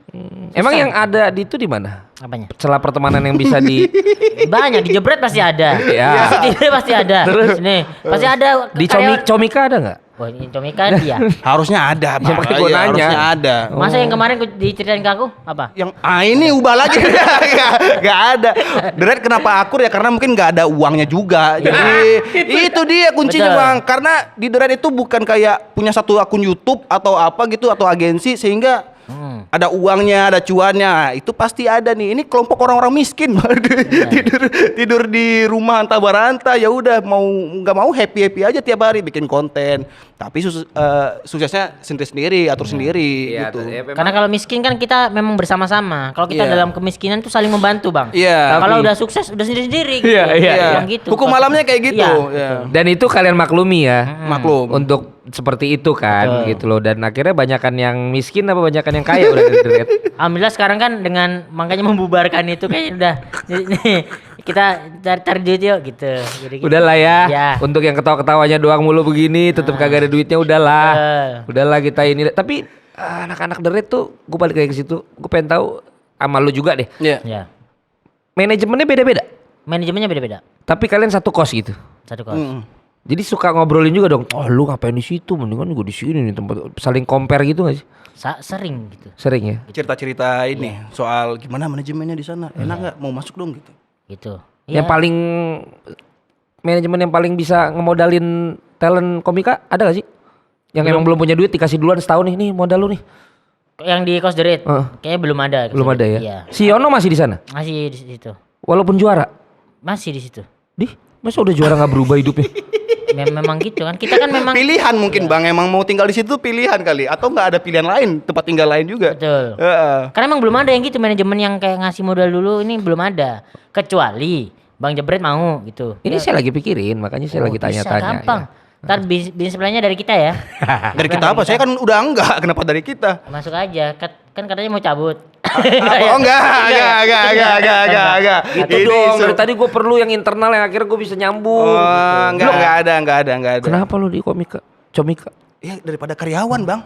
Emang yang ada di itu di mana? Apanya? Celah pertemanan yang bisa di Banyak di Jebret pasti ada. Ya. Di Jebret pasti ada. Terus nih, pasti ada di karyawan- Comika ada nggak? Oh, ini Comika dia. Harusnya ada bang. Ya, makanya gua Iya, nanya. harusnya ada. Masa yang kemarin diceritain ke aku apa? Yang ini ubah lagi nggak ada. The Red kenapa akur ya karena mungkin nggak ada uangnya juga. Jadi itu dia kuncinya Betul. bang. Karena di The Red itu bukan kayak punya satu akun YouTube atau apa gitu atau agensi sehingga ada uangnya, ada cuannya. Itu pasti ada nih. Ini kelompok orang-orang miskin tidur di rumah antah baranta. Ya udah mau nggak mau happy aja tiap hari bikin konten. Tapi suksesnya sendiri atur sendiri Iya, gitu. ya, memang. Karena kalau miskin kan kita memang bersama-sama. Kalau kita Iya. dalam kemiskinan tuh saling membantu, Bang. Iya. Kalau Tapi- udah sukses udah sendiri-sendiri gitu. Iya, iya, iya. Yang gitu. Hukum malamnya kayak gitu. Iya, Iya. Dan itu kalian maklumi ya. Maklum. Untuk seperti itu kan Betul. gitu loh, dan akhirnya banyakan yang miskin apa banyakan yang kaya udah dari The Red? Alhamdulillah sekarang kan dengan makanya membubarkan itu kayaknya udah nih, kita cari duit yuk gitu. Jadi gitu. Udahlah ya. Ya. Untuk yang ketawa-ketawanya doang mulu begini tetap kagak ada duitnya, udahlah. Udahlah kita ini. Tapi anak-anak The Red tuh gue balik lagi ke situ. Gue pengen tahu sama lu juga deh. Iya. Ya. Manajemennya beda-beda. Manajemennya beda-beda. Tapi kalian satu kos gitu. Satu kos. Jadi suka ngobrolin juga dong. Oh, lu ngapain di situ? Mendingan juga di sini nih tempat. Saling compare gitu gak sih? Sering gitu. Sering ya. Cerita-cerita ini soal gimana manajemennya di sana. Enak nggak? Mau masuk dong gitu. Gitu. Yang paling manajemen yang paling bisa ngemodalin talent komika ada gak sih? Yang emang belum punya duit dikasih duluan setahun nih modal lu nih. Yang di Coach The Red, kayaknya belum ada. Coach Belum The ada Red. ya. Iya. Si Yono masih di sana. Masih di situ. Walaupun juara. Masih di situ. Masa udah juara nggak berubah hidupnya? Memang gitu kan. Kita kan memang Pilihan mungkin bang, emang mau tinggal di situ pilihan kali, atau nggak ada pilihan lain, tempat tinggal lain juga. betul. Heeh. Karena emang belum ada yang gitu manajemen yang kayak ngasih modal dulu ini belum ada. Kecuali Bang Jebret mau gitu. Ini saya lagi pikirin, makanya saya lagi Bisa, tanya-tanya. gampang. Ntar bisnis plannya dari kita ya. Dari kita apa? Saya kan udah enggak. Kenapa dari kita? Masuk aja. Kan katanya mau cabut. Oh enggak. Gitu dong. Dari tadi gue perlu yang internal yang akhirnya gue bisa nyambung. Oh, gitu. enggak ada. Kenapa lu di Comika? Ya daripada karyawan bang.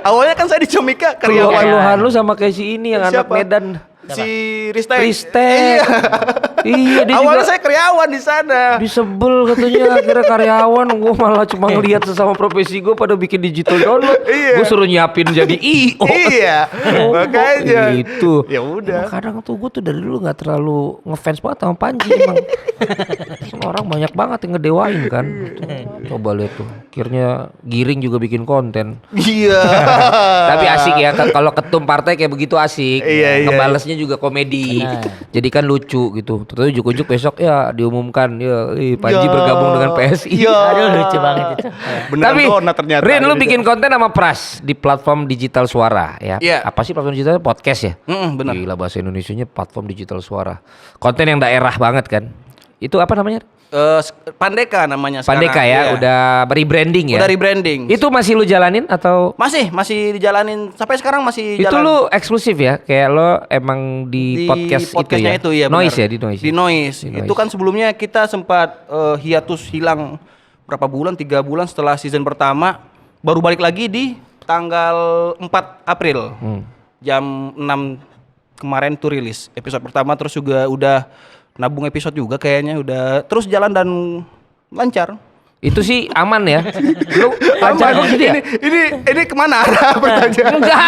Awalnya kan saya di Comika karyawan. Keluhan lu sama kayak si ini yang anak Siapa? Medan. Si Ristek. Ristek. Iya, dia Awalnya juga saya karyawan di sana. disebel katanya akhirnya karyawan. Gue malah cuma ngelihat sesama profesi gue pada bikin digital download. Iya. Gue suruh nyiapin jadi IO. Iya. Makanya. Itu. Ya udah. Emang kadang tuh gue tuh dari dulu nggak terlalu ngefans banget sama Panji emang. Semua orang banyak banget yang ngedewain kan. Coba lihat tuh. Akhirnya Giring juga bikin konten. Iya. Tapi asik ya kalau ketum partai kayak begitu asik. Iya. Ngebalesnya juga komedi. Jadi kan lucu gitu. Terus ujuk-ujuk besok ya diumumkan ya Panji Ya. bergabung dengan PSI. Ya. Aduh lucu banget itu. Beneran Tapi donat ternyata. Rin lu Gitu. bikin konten sama Pras di platform digital suara ya. Iya. Apa sih platform digital? Podcast ya? Benar. Gila bahasa Indonesianya platform digital suara. Konten yang daerah banget kan. Itu apa namanya? Pandeka namanya sekarang. Pandeka ya, Iya. udah rebranding ya. Udah rebranding. Itu masih lu jalanin atau masih dijalanin sampai sekarang masih itu jalan. lu eksklusif ya? Kayak lo emang di podcast podcastnya itu ya? benar. Noise ya, di Noise. Di Noise. Di Itu Noise. kan sebelumnya kita sempat hiatus hilang berapa bulan? 3 bulan setelah season pertama, baru balik lagi di tanggal 4 April. Jam 6 kemarin tuh rilis episode pertama, terus juga udah nabung episode juga kayaknya udah terus jalan dan lancar. Itu sih aman ya. Lu lancar kok gitu ya? Ini kemana arah pertanyaan? Enggak,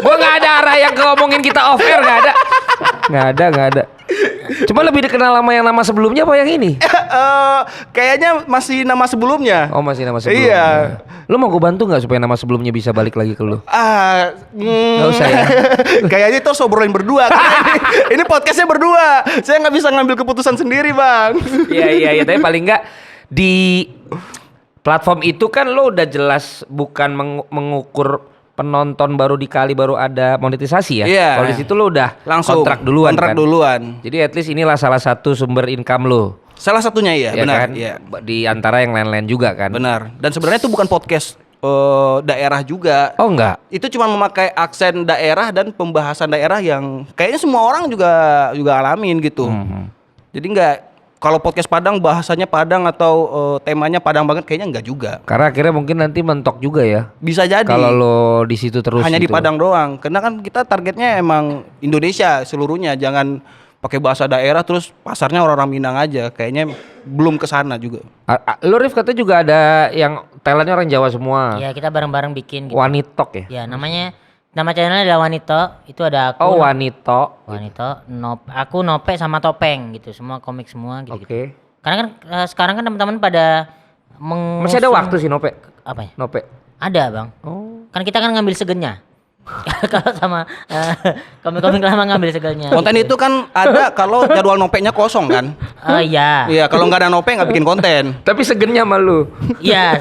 gua enggak ada arah yang ngomongin kita off air, enggak ada. Cuma lebih dikenal sama yang nama sebelumnya apa yang ini? Kayaknya masih nama sebelumnya. Oh, masih nama sebelumnya. Iya. Lu mau gue bantu nggak supaya nama sebelumnya bisa balik lagi ke lu? Nggak usah ya. Kayaknya itu sobrolin berdua. Karena ini podcastnya berdua. Saya nggak bisa ngambil keputusan sendiri bang. Iya. Tapi paling nggak di platform itu kan lo udah jelas bukan mengukur penonton baru dikali baru ada monetisasi ya. Iya. Kalau di situ lo udah Langsung kontrak duluan kan. duluan. Jadi at least inilah salah satu sumber income lo. Salah satunya iya, Ya benar. kan? Iya. Di antara yang lain-lain juga kan. Benar. Dan sebenarnya itu bukan podcast daerah juga. Oh enggak. Itu cuma memakai aksen daerah dan pembahasan daerah yang kayaknya semua orang juga alamin gitu. Jadi nggak, kalau podcast Padang bahasanya Padang atau temanya Padang banget kayaknya nggak juga. Karena akhirnya mungkin nanti mentok juga ya. Bisa jadi. Kalau lo di situ terus hanya di gitu. Padang doang. Karena kan kita targetnya emang Indonesia seluruhnya, jangan pakai bahasa daerah terus pasarnya orang-orang Minang aja. Kayaknya belum ke sana juga. Lo Rif katanya juga ada yang talentnya orang Jawa semua. Iya, kita bareng-bareng bikin gitu. Wanitok ya? Ya, nama channelnya adalah Wanito. Itu ada aku. Oh, Wanito. Aku Nope sama Topeng gitu. Semua komik semua gitu. Oke. Karena kan sekarang kan teman-teman pada Masih ada waktu sih Nope. Apa ya? Nope. Ada, Bang. Oh. Kan kita kan ngambil segennya. Kalau sama komik-komik lama ngambil segelnya. Konten itu kan ada kalau jadwal nopeknya kosong kan. Iya. Iya, kalau nggak ada nopek nggak bikin konten. Tapi segennya malu. Iya,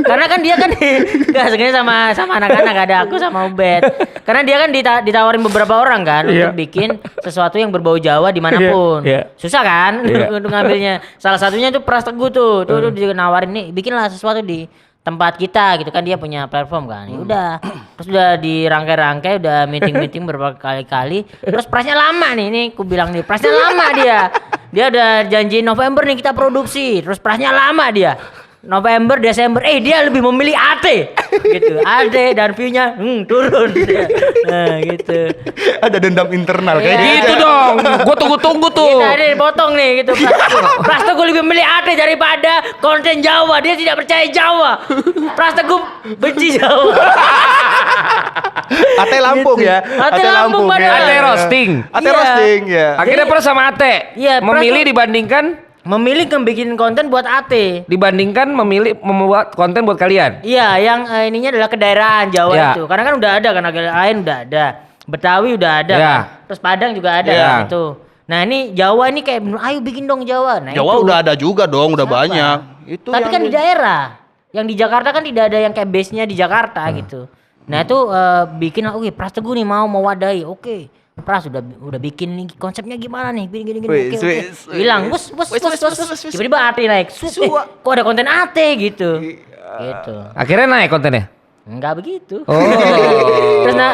karena kan dia kan enggak sebenarnya sama anak-anak, ada aku sama Ubed. Karena dia kan ditawarin beberapa orang kan untuk bikin sesuatu yang berbau Jawa dimanapun. Susah kan untuk ngambilnya. Salah satunya tuh Pras Teguh tuh dia nawarin nih bikinlah sesuatu di tempat kita gitu kan, dia punya platform kan. Ya udah. Terus udah dirangkai-rangkai, udah meeting beberapa kali. Terus price-nya lama nih. Ini aku bilang nih, price-nya lama dia. Dia udah janji November nih kita produksi. Terus price-nya lama dia. November, Desember, dia lebih memilih AT gitu. AT dan view-nya turun. Nah, gitu. Ada dendam internal Iya. kayak Gitu dong. Gue tunggu tuh. Kita ini dipotong nih gitu. Prasteguh lebih memilih AT daripada konten Jawa. Dia tidak percaya Jawa. Prasteguh benci Jawa. Ate Lampung ya. Ate Lampung ya. padahal. Ate roasting. Ate Iya. roasting ya. Akhirnya Pras sama Ate Iya, Pras memilih tuh- dibandingkan Bikin konten buat AT. memilih membuat konten buat kalian. Iya, yang ininya adalah kedaerahan Jawa Iya. itu. Karena kan udah ada kan, agak lain udah ada. Betawi udah ada Iya. kan. Terus Padang juga ada Iya. kan itu. Nah, ini Jawa ini kayak ayo bikin dong Jawa. Nah, Jawa itu. udah ada juga dong, udah Apa? banyak. Itu Tapi yang kan di daerah. Yang di Jakarta kan tidak ada yang kayak base-nya di Jakarta gitu. Nah, itu bikin oke, Pras Teguh nih mau mewadahi. Oke. Pras udah bikin nih konsepnya gimana nih? Gini. Wis, Oke. wis, Hilang. wis. Bus. Wis, wis, wis, wis. Tiba-tiba AT naik. Kok ada konten AT gitu. Gitu. Akhirnya naik kontennya. Enggak begitu. Oh.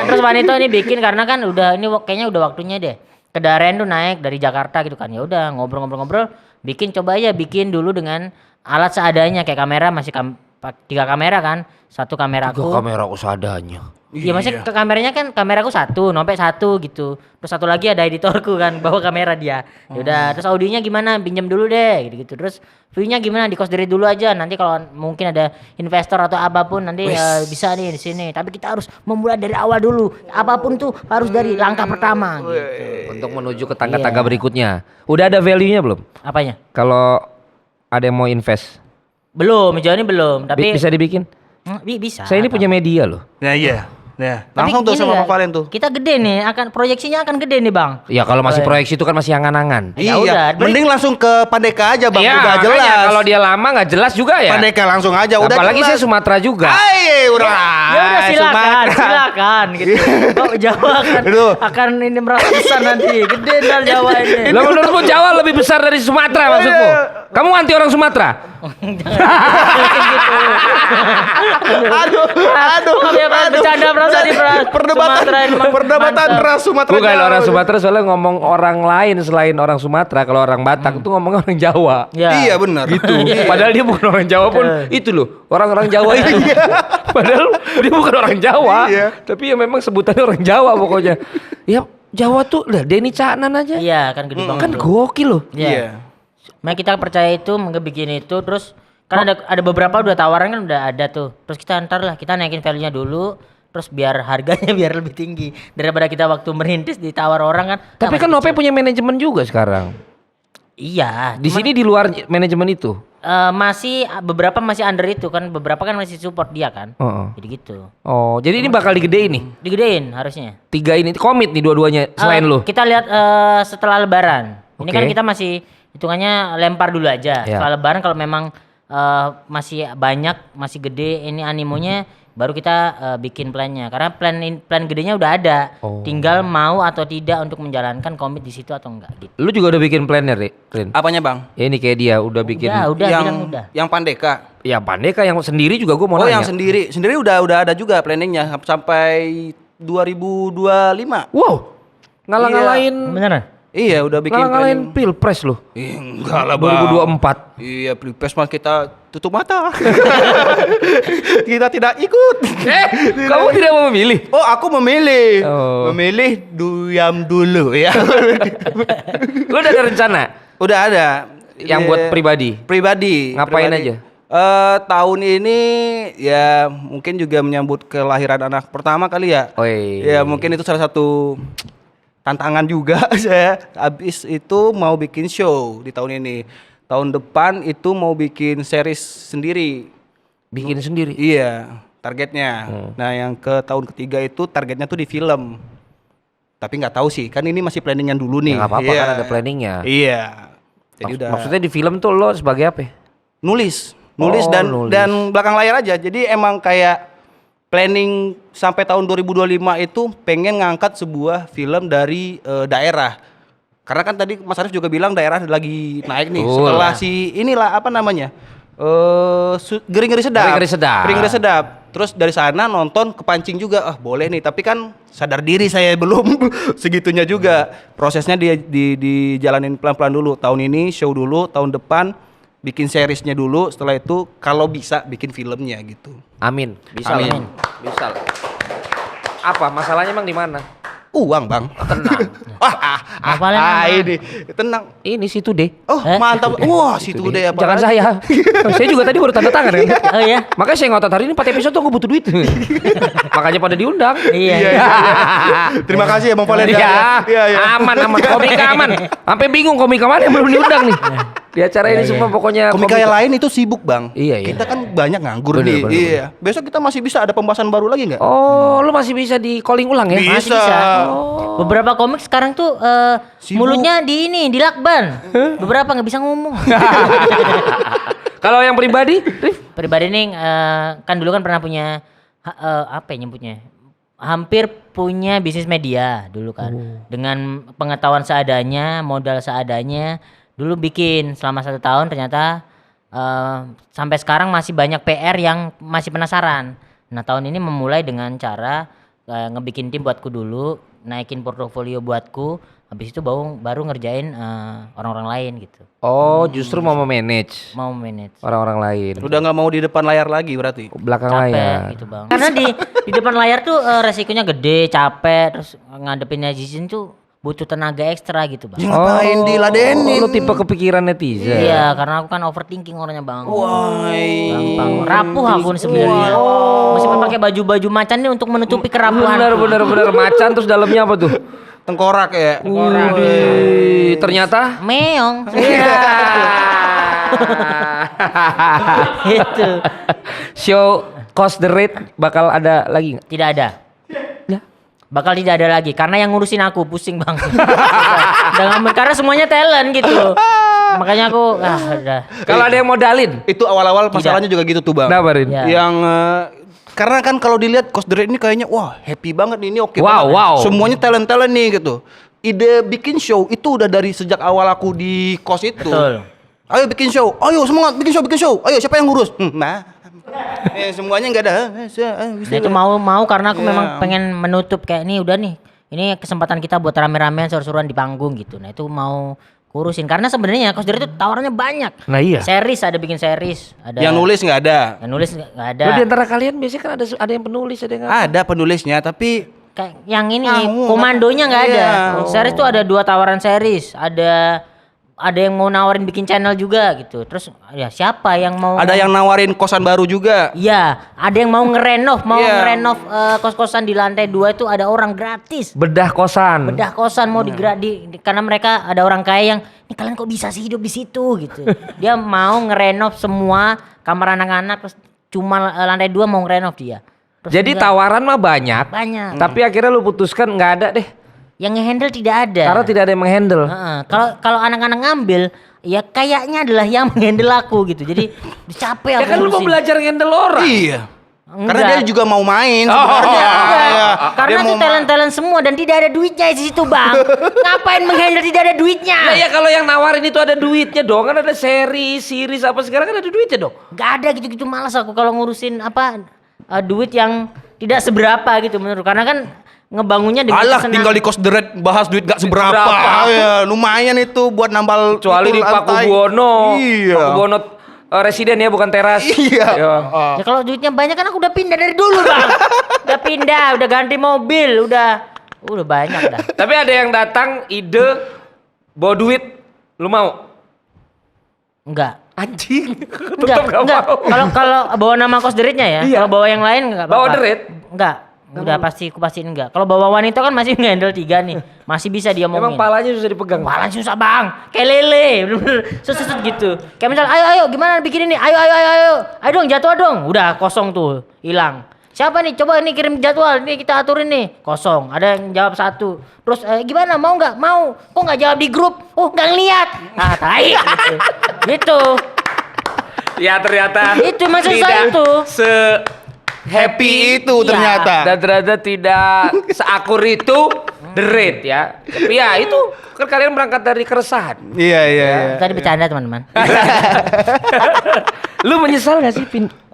terus Wanito ini bikin karena kan udah ini kayaknya udah waktunya deh. Kedaerahan tuh naik dari Jakarta gitu kan. Ya udah ngobrol-ngobrol, bikin dulu dengan alat seadanya kayak kamera masih 3 kamera kan. 1 kamera aku. Kamera seadanya. Iya maksudnya ke kameranya kan kameraku 1, Nope 1 gitu. Terus 1 lagi ada editorku kan bawa kamera dia. Yaudah terus audionya gimana pinjam dulu deh gitu. Terus view-nya gimana di cost dari dulu aja. Nanti kalau mungkin ada investor atau apapun nanti bisa nih di sini. Tapi kita harus memulai dari awal dulu. Apapun tuh harus dari langkah pertama gitu. Untuk menuju ke tangga-tangga berikutnya. Udah ada value-nya belum? Apanya? Kalau ada yang mau invest, Belum, sejauh ini belum. Tapi bisa dibikin. Bisa. Saya ini punya media loh. Nah iya. Nah, Tapi langsung tuh gini sama nggak, Pak Valen tuh. Kita gede nih, proyeksinya akan gede nih Bang. Ya kalau masih proyeksi itu kan masih angan-angan. Ya udah, Mending langsung ke Pandeka aja Bang, Iya, udah makanya jelas. kalau dia lama nggak jelas juga ya. Pandeka langsung aja udah Apalagi jelas. saya Sumatera juga. Udah. Ya udah silakan gitu. Oh, Jawa Aduh. akan ini merasa besar nanti. Gede ntar Jawa ini. Lah menurutmu Jawa lebih besar dari Sumatera maksudmu? Kamu anti orang Sumatera? Aduh. Maaf ya, Bang, bercanda merasa di Sumatera ini memang Perdebatan mantap. ras Sumatera. Bukan Jawa. orang Sumatera soalnya ngomong orang lain selain orang Sumatera. Kalau orang Batak itu ngomong orang Jawa. Ya. Iya benar. Gitu. Padahal dia bukan orang Jawa pun itu loh. Orang-orang Jawa itu. Padahal dia bukan orang Jawa. Iya. Tapi ya memang sebutannya orang Jawa pokoknya. Ya Jawa tuh lah Denny Caknan aja. Iya, kan gede banget. Kan tuh. gokil loh. Iya. Nah, kita percaya itu, bikin itu terus kan ada beberapa udah tawaran kan udah ada tuh. Terus kita kita naikin value-nya dulu. Terus biar harganya biar lebih tinggi daripada kita waktu merintis ditawar orang kan. Tapi kan Nope punya manajemen juga sekarang. Iya. Di sini di luar manajemen itu. Masih beberapa masih under itu kan, beberapa kan masih support dia kan. Jadi gitu. Oh, jadi ini bakal digedein nih. Digedein harusnya. 3 ini komit nih dua-duanya selain lu. Kita lihat setelah lebaran. Ini Oke. kan kita masih hitungannya lempar dulu aja. Ya. Setelah lebaran kalau memang masih banyak, masih gede ini animonya, baru kita bikin plannya. Karena plan gedenya udah ada. Tinggal mau atau tidak untuk menjalankan komit di situ atau enggak gitu. Lu juga udah bikin plannya, Rin? Apanya bang? Ya ini kayak dia udah bikin. Udah yang bilang udah. yang Pandeka. Ya Pandeka yang sendiri juga gue mau Oh nanya. yang sendiri udah ada juga planningnya sampai 2025. Wow, ngalah-ngalahin. Beneran? Iya udah bikin Ngalah-ngalahin planning. pilpres lu. Enggak lah bang. 2024. Iya pilpres mas kita tutup mata. Kita tidak ikut. Kamu tidak mau memilih? Oh aku memilih. Oh. Memilih diam dulu ya. Lu udah ada rencana? Udah ada. Yang Iya. buat pribadi? Pribadi. Ngapain pribadi. aja? Tahun ini ya mungkin juga menyambut kelahiran anak pertama kali ya. Oi. Ya mungkin itu salah satu tantangan juga saya. Habis itu mau bikin show di tahun ini. Tahun depan itu mau bikin series sendiri. Bikin sendiri. Iya, targetnya. Nah, yang ke tahun ketiga itu targetnya tuh di film. Tapi nggak tahu sih, kan ini masih planningan dulu nih. Ya nggak apa-apa Iya. kan ada planningnya. Iya. Jadi udah Maksudnya di film tuh lo sebagai apa? nulis Oh, nulis. dan belakang layar aja. Jadi emang kayak planning sampai tahun 2025 itu pengen ngangkat sebuah film dari daerah. Karena kan tadi Mas Arif juga bilang daerah lagi naik nih. Betul. Setelah si inilah apa namanya? Ngeri-ngeri sedap. Ngeri-ngeri sedap. Ngeri-ngeri sedap. Terus dari sana nonton kepancing juga. Boleh nih, tapi kan sadar diri saya belum segitunya juga. Prosesnya dijalanin pelan-pelan dulu. Tahun ini show dulu, tahun depan bikin seriesnya dulu, setelah itu kalau bisa bikin filmnya gitu. Amin. Bisa Amin. lah. Bisa lah. Apa masalahnya emang di mana? Uang bang. Tenang. Ngapain emang? Ini tenang. Ini situ deh. Oh mantap. Wah situ deh apa? Jangan saya. Saya juga tadi baru tanda tangan kan. Oh iya. Makanya saya ngotot hari ini 4 episode tuh gue butuh duit. Makanya pada diundang. Iya. Terima kasih ya bang Valen. Iya, aman. Komika aman. Sampai bingung komika mana yang belum diundang nih. Di acara ini semua pokoknya Komika yang lain itu sibuk bang. Iya, iya. Kita kan banyak nganggur Bener, nih. bener, Iya. Besok kita masih bisa ada pembahasan baru lagi nggak? Oh, lu masih bisa di calling ulang ya? Bisa. Masih bisa. Beberapa komik sekarang tuh Sibuk. mulutnya dilakban. Beberapa nggak bisa ngomong. Kalau yang pribadi, Rif? Pribadi nih kan dulu kan pernah punya apa ya nyebutnya? Hampir punya bisnis media dulu kan. Dengan pengetahuan seadanya, modal seadanya, dulu bikin selama 1 tahun ternyata sampai sekarang masih banyak PR yang masih penasaran. Nah, tahun ini memulai dengan cara ngebikin tim buatku dulu, naikin portofolio buatku, habis itu baru ngerjain orang-orang lain gitu. Oh, justru mau memanage Mau manage. orang-orang lain. Udah nggak mau di depan layar lagi berarti. Belakang Capek layar. gitu bang. Karena di depan layar tuh resikonya gede, capek, terus ngadepin netizen tuh butuh tenaga ekstra gitu bang. Ngapain diladenin? Lu tipe kepikiran netizen. Iya, karena aku kan overthinking orangnya bang. Why? Gampang rapuh aku sebenarnya. Meskipun pakai baju-baju macan nih untuk menutupi kerapuhan. Bener macan terus dalamnya apa tuh? Tengkorak ya. Ternyata Meong. Iya. Gitu. Show Cost the Rate bakal ada lagi nggak? Tidak ada. Bakal tidak ada lagi karena yang ngurusin aku pusing bang. Karena semuanya talent gitu. Makanya aku udah. Kalau ada yang modalin, Itu awal-awal masalahnya juga gitu tuh bang. kenapa Rin? Ya. Yang karena kan kalau dilihat Cost the Rate ini kayaknya wah happy banget nih, ini oke Wow, banget. wow. Semuanya talent nih gitu. Ide bikin show itu udah dari sejak awal aku di kos itu. Betul. Ayo bikin show, ayo semangat bikin show. Ayo siapa yang ngurus? Semuanya nggak ada. Nah itu mau karena aku memang pengen menutup kayak nih udah nih. Ini kesempatan kita buat rame-ramean seru-seruan di panggung gitu. Nah itu mau kurusin karena sebenarnya Cost the Rate itu tawarannya banyak. Nah iya. Series ada bikin series, ada Yang nulis nggak ada. yang nulis nggak ada. Lu di antara kalian biasanya kan ada yang penulis, ada yang apa? Ada penulisnya tapi Kayak yang ini Kamu, komandonya nggak ada. iya. Series tuh ada 2 tawaran series, ada yang mau nawarin bikin channel juga gitu. Terus ya siapa yang mau? ada yang nawarin kosan baru juga. Iya, ada yang mau ngerenov, Iya. kos-kosan di lantai 2 itu ada orang gratis. Bedah kosan. Bedah kosan mau karena mereka ada orang kaya yang ini kalian kok bisa sih hidup di situ gitu. Dia mau ngerenov semua kamar anak-anak terus cuma lantai 2 mau ngerenov dia. Terus Jadi enggak, tawaran mah banyak. banyak. Tapi akhirnya lu putuskan nggak ada deh. Yang ngehandle tidak ada. Karena tidak ada yang menghandle. Heeh. Kalau anak-anak ngambil ya kayaknya adalah yang menghandle aku gitu. Jadi capek Ya aku kan lu mau ngurusin. belajar handle orang. Iya. Karena dia juga mau main sebenarnya. Iya. Karena Dia tuh mau talent-talent semua dan tidak ada duitnya di situ bang. Ngapain menghandle tidak ada duitnya? Nah ya kalau yang nawarin itu ada duitnya dong, kan ada series apa sekarang kan ada duitnya dong. Gak ada gitu-gitu, malas aku kalau ngurusin duit yang tidak seberapa gitu menurut. Karena kan ngebangunnya dengan Alah, kesenangan. tinggal di Coach The Red bahas duit gak seberapa. Seberapa. Ya, lumayan itu buat nambal. Kecuali itu di Pak lantai. Kubuwono. Iya. Pak Kubuwono residen ya, bukan teras. Iya. Ya. Ya kalau duitnya banyak kan aku udah pindah dari dulu bang. Udah pindah, udah ganti mobil, udah banyak dah. Tapi ada yang datang ide bawa duit, lu mau? Enggak. Anjing. Enggak, Tetep gak enggak. mau. Kalau bawa nama Coach The Red-nya ya. Iya. Kalau bawa yang lain enggak apa-apa. Bawa The Red? Enggak. Udah pasti aku pastiin enggak. Kalau bawa wanita kan masih nge-handle 3 nih. Masih bisa dia Emang ngomongin. palanya susah dipegang. Malah susah bang, kayak lele, bener-bener susut gitu. Kayak misal, ayo gimana bikin ini, ayo dong jadwal dong, udah kosong tuh, hilang. Siapa nih, coba nih kirim jadwal, nih kita aturin nih, kosong. Ada yang jawab 1, terus gimana, mau nggak? Mau, kok nggak jawab di grup? Oh nggak ngeliat, tai, gitu. Ya ternyata Itu maksud tidak saya itu. Happy itu Iya. ternyata. Dan ternyata tidak seakur itu The Red ya. Tapi ya itu kan kalian berangkat dari keresahan. Iya. Tadi bercanda teman-teman. Lu menyesal gak sih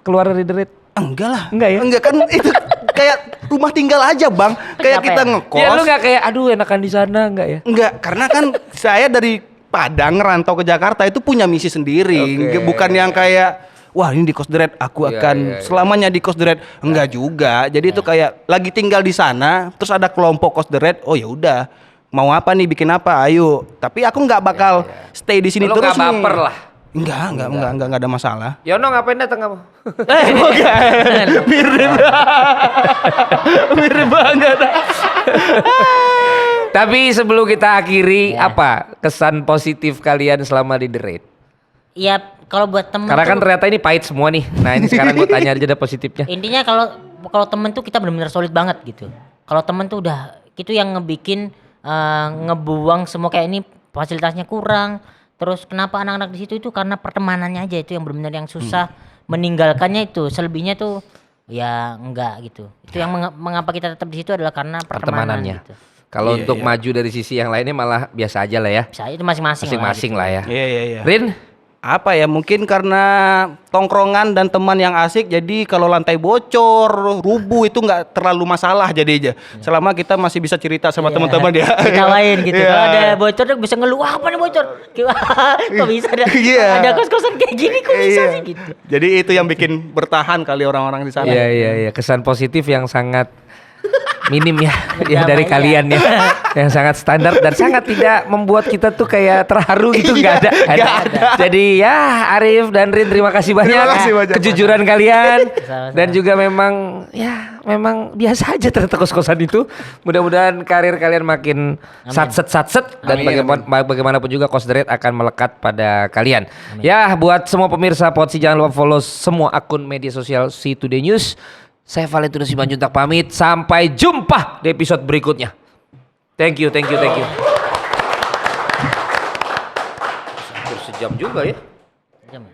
keluar dari The Red? Enggak lah. Enggak ya? Enggak kan itu kayak rumah tinggal aja, Bang. Kayak Kenapa kita ya? ngekos. Ya lu gak kayak aduh enakan di sana enggak ya? Enggak, karena kan saya dari Padang ngerantau ke Jakarta itu punya misi sendiri. Oke. Bukan yang kayak wah ini di Coach The Red aku Iya, akan iya. selamanya di Coach The Red. Enggak juga. Jadi itu kayak lagi tinggal di sana, terus ada kelompok Coach The Red. Oh ya udah, mau apa nih, bikin apa? Ayo. Tapi aku nggak bakal stay di sini Lu terus nggak baper nih. lah. Enggak ada masalah. Yono ngapain datang kamu? Bukan. Mirip banget. Tapi sebelum kita akhiri, apa kesan positif kalian selama di The Red? Ya kalau buat temen Karena kan tuh, ternyata ini pahit semua nih. Nah ini sekarang gue tanya aja deh positifnya. intinya kalau temen tuh kita benar-benar solid banget gitu. Kalau temen tuh udah itu yang ngebikin ngebuang semua kayak ini fasilitasnya kurang. Terus kenapa anak-anak di situ itu karena pertemanannya aja itu yang benar-benar yang susah meninggalkannya itu. Selebihnya tuh ya enggak gitu. Itu yang mengapa kita tetap di situ adalah karena pertemanan Pertemanannya. gitu. Kalau untuk maju dari sisi yang lainnya malah biasa aja lah ya. Bisa itu masing-masing Masing-masing lah ya. Iya. Rin, Apa ya, mungkin karena tongkrongan dan teman yang asik, jadi kalau lantai bocor, rubuh itu nggak terlalu masalah jadinya. Selama kita masih bisa cerita sama teman-teman ya. Ditawain gitu. Iya. Kalau ada bocor tuh bisa ngeluh, "Wah, apa nih bocor?" Kok bisa Iya. ada kos-kosan kayak gini kok bisa Iya. sih gitu. Jadi itu yang bikin bertahan kali orang-orang di sana. iya. Kesan positif yang sangat minim ya, ya dari Iya. kalian ya, yang sangat standar dan sangat tidak membuat kita tuh kayak terharu gitu, nggak ada. nggak ada. Jadi ya Arif dan Rin terima kasih banyak, Terima kasih banyak. kejujuran kalian Sama-sama. dan juga memang ya memang biasa aja ternyata kos-kosan itu. Mudah-mudahan karir kalian makin satset dan bagaimanapun juga Coach The Red akan melekat pada kalian. Ya buat semua pemirsa Podsi jangan lupa follow semua akun media sosial Si Today News. Saya Valentino Simanjuntak pamit. Sampai jumpa di episode berikutnya. Thank you. Hampir sejam juga ya. Jam.